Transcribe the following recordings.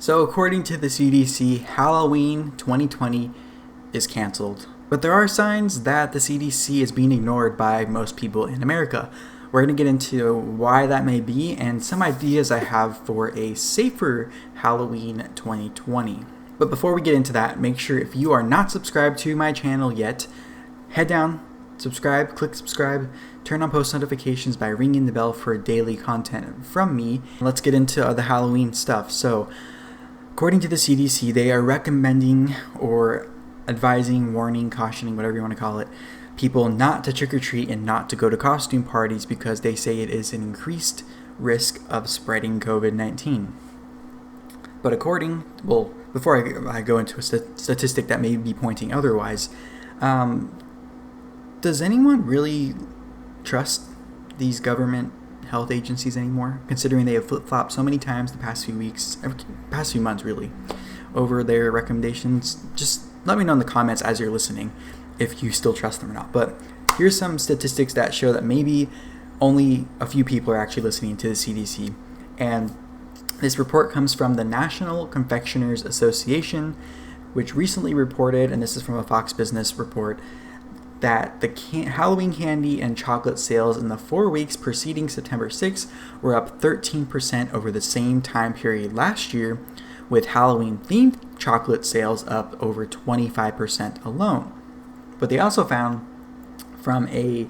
So according to the CDC, Halloween 2020 is canceled. But there are signs that the CDC is being ignored by most people in America. We're going to get into why that may be and some ideas I have for a safer Halloween 2020. But before we get into that, make sure if you are not subscribed to my channel yet, head down, subscribe, click subscribe, turn on post notifications by ringing the bell for daily content from me. Let's get into the Halloween stuff. So, according to the CDC, they are recommending or advising, warning, cautioning, whatever you want to call it, people not to trick-or-treat and not to go to costume parties because they say it is an increased risk of spreading COVID-19. But before I go into a statistic that may be pointing otherwise, does anyone really trust these government health agencies anymore, considering they have flip-flopped so many times the past few months really, over their recommendations? Just let me know in the comments as you're listening if you still trust them or not. But here's some statistics that show that maybe only a few people are actually listening to the CDC. And this report comes from the National Confectioners Association, which recently reported, and this is from a Fox Business report, that the Halloween candy and chocolate sales in the 4 weeks preceding September 6th were up 13% over the same time period last year, with Halloween-themed chocolate sales up over 25% alone. But they also found from a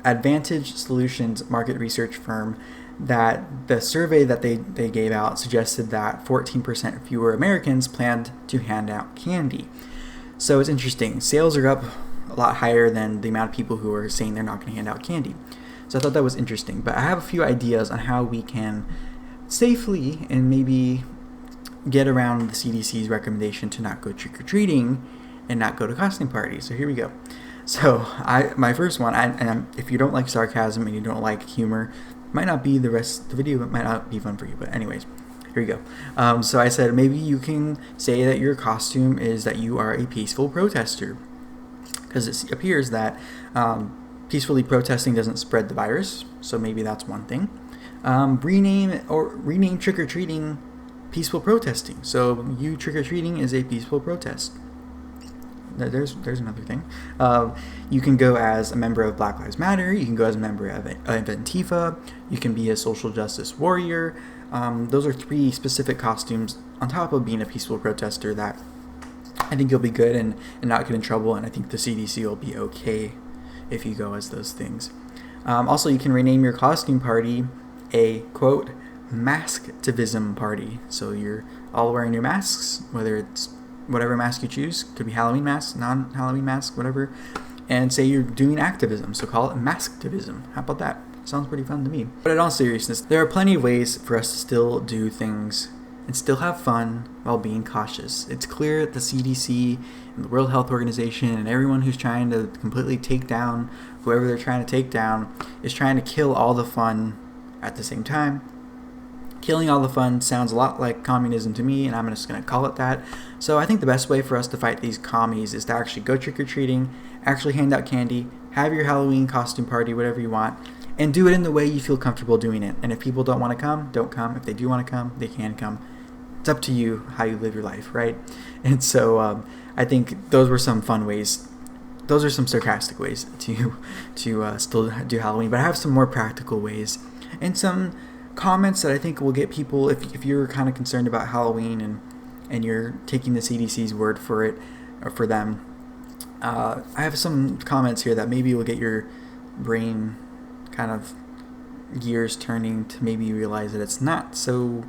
Advantage Solutions market research firm that the survey that they gave out suggested that 14% fewer Americans planned to hand out candy. So it's interesting. Sales are up a lot higher than the amount of people who are saying they're not going to hand out candy. So I thought that was interesting. But I have a few ideas on how we can safely and maybe get around the CDC's recommendation to not go trick-or-treating and not go to costume parties. So here we go. So my first one, and if you don't like sarcasm and you don't like humor, might not be the video might not be fun for you. But anyways, here we go. So I said maybe you can say that your costume is that you are a peaceful protester, because it appears that peacefully protesting doesn't spread the virus. So maybe that's one thing. Rename trick-or-treating peaceful protesting. So you trick-or-treating is a peaceful protest. There's another thing. You can go as a member of Black Lives Matter. You can go as a member of Antifa. You can be a social justice warrior. Those are 3 specific costumes on top of being a peaceful protester that I think you'll be good and not get in trouble, and I think the CDC will be okay if you go as those things. Also, you can rename your costume party a, quote, masktivism party. So you're all wearing your masks, whether it's whatever mask you choose, could be Halloween mask, non-Halloween mask, whatever, and say you're doing activism, so call it masktivism. How about that? Sounds pretty fun to me. But in all seriousness, there are plenty of ways for us to still do things and still have fun while being cautious. It's clear that the CDC and the World Health Organization and everyone who's trying to completely take down whoever they're trying to take down is trying to kill all the fun at the same time. Killing all the fun sounds a lot like communism to me, and I'm just going to call it that. So I think the best way for us to fight these commies is to actually go trick-or-treating, actually hand out candy, have your Halloween costume party, whatever you want, and do it in the way you feel comfortable doing it. And if people don't want to come, don't come. If they do want to come, they can come. It's up to you how you live your life, right? And so I think those were some fun ways. Those are some sarcastic ways to still do Halloween. But I have some more practical ways and some comments that I think will get people, if you're kind of concerned about Halloween and you're taking the CDC's word for it or for them. I have some comments here that maybe will get your brain kind of gears turning to maybe realize that it's not so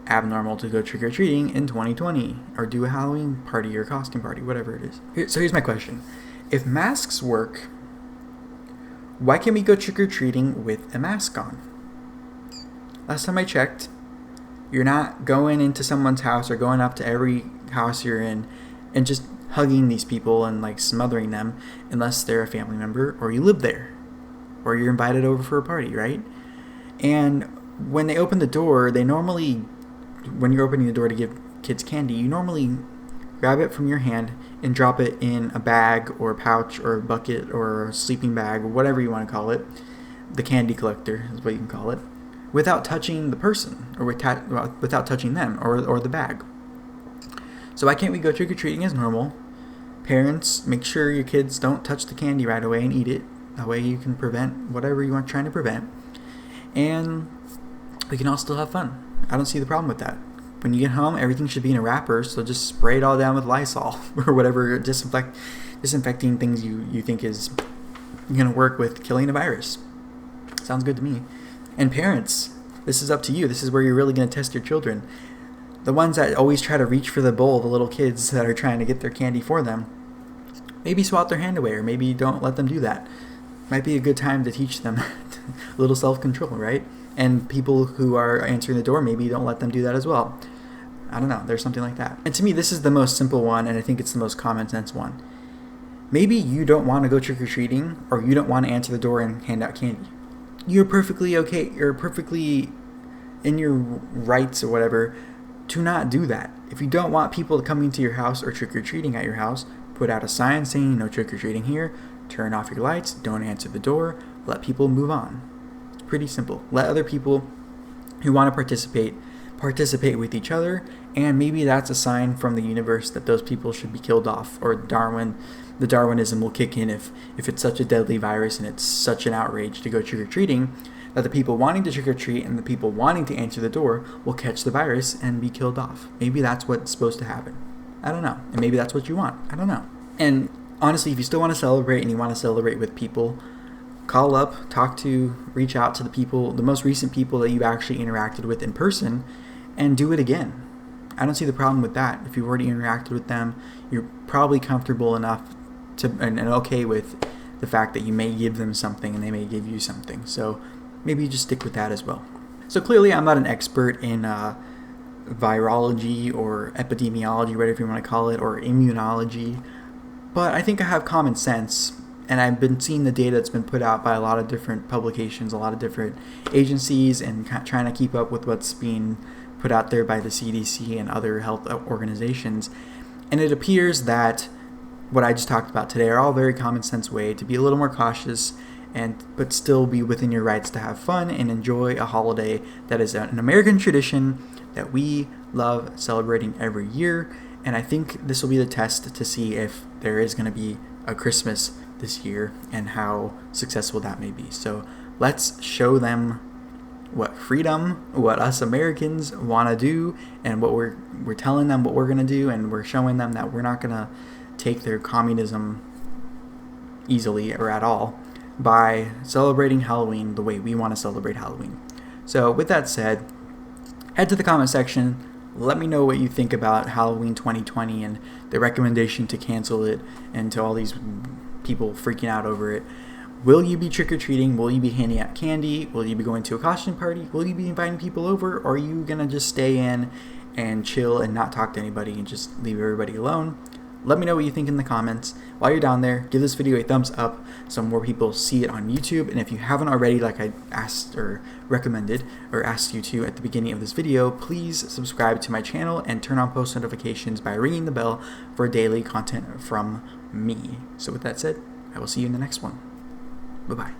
abnormal to go trick-or-treating in 2020 or do a Halloween party or costume party, whatever it is. So here's my question. If masks work, why can't we go trick-or-treating with a mask on? Last time I checked, you're not going into someone's house or going up to every house you're in and just hugging these people and like smothering them unless they're a family member or you live there or you're invited over for a party, right? And when they open the door, when you're opening the door to give kids candy, you normally grab it from your hand and drop it in a bag or a pouch or a bucket or a sleeping bag or whatever you want to call it. The candy collector is what you can call it. without touching the person, or without touching them, or the bag. So why can't we go trick-or-treating as normal? Parents, make sure your kids don't touch the candy right away and eat it. That way you can prevent whatever you are trying to prevent. And we can all still have fun. I don't see the problem with that. When you get home, everything should be in a wrapper, so just spray it all down with Lysol or whatever disinfecting things you think is going to work with killing a virus. Sounds good to me. And parents, this is up to you. This is where you're really going to test your children. The ones that always try to reach for the bowl, the little kids that are trying to get their candy for them, maybe swat their hand away, or maybe don't let them do that. Might be a good time to teach them a little self-control, right? And people who are answering the door, maybe don't let them do that as well. I don't know, there's something like that. And to me, this is the most simple one, and I think it's the most common sense one. Maybe you don't want to go trick-or-treating, or you don't want to answer the door and hand out candy. You're perfectly okay, you're perfectly in your rights or whatever to not do that. If you don't want people coming to your house or trick-or-treating at your house, put out a sign saying no trick-or-treating here, turn off your lights, don't answer the door, let people move on. It's pretty simple. Let other people who want to participate with each other, and maybe that's a sign from the universe that those people should be killed off, or the Darwinism will kick in if it's such a deadly virus and it's such an outrage to go trick-or-treating, that the people wanting to trick-or-treat and the people wanting to answer the door will catch the virus and be killed off. Maybe that's what's supposed to happen. I don't know. And maybe that's what you want. I don't know. And honestly, if you still want to celebrate and you want to celebrate with people, call up, reach out to the people, the most recent people that you actually interacted with in person, and do it again. I don't see the problem with that. If you've already interacted with them, you're probably comfortable enough and okay with the fact that you may give them something and they may give you something. So maybe you just stick with that as well. So clearly I'm not an expert in virology or epidemiology, whatever you want to call it, or immunology, but I think I have common sense, and I've been seeing the data that's been put out by a lot of different publications, a lot of different agencies, and trying to keep up with what's being put out there by the CDC and other health organizations. And it appears that what I just talked about today are all very common sense way to be a little more cautious, but still be within your rights to have fun and enjoy a holiday that is an American tradition that we love celebrating every year. And I think this will be the test to see if there is going to be a Christmas this year and how successful that may be. So let's show them what us Americans want to do, and what we're telling them what we're going to do, and we're showing them that we're not going to take their communism easily or at all by celebrating Halloween the way we want to celebrate Halloween. So with that said, head to the comment section. Let me know what you think about Halloween 2020 and the recommendation to cancel it, and to all these people freaking out over it. Will you be trick-or-treating? Will you be handing out candy? Will you be going to a costume party? Will you be inviting people over? Or are you going to just stay in and chill and not talk to anybody and just leave everybody alone? Let me know what you think in the comments. While you're down there, give this video a thumbs up so more people see it on YouTube. And if you haven't already, like I asked or recommended or asked you to at the beginning of this video, please subscribe to my channel and turn on post notifications by ringing the bell for daily content from me. So with that said, I will see you in the next one. Bye-bye.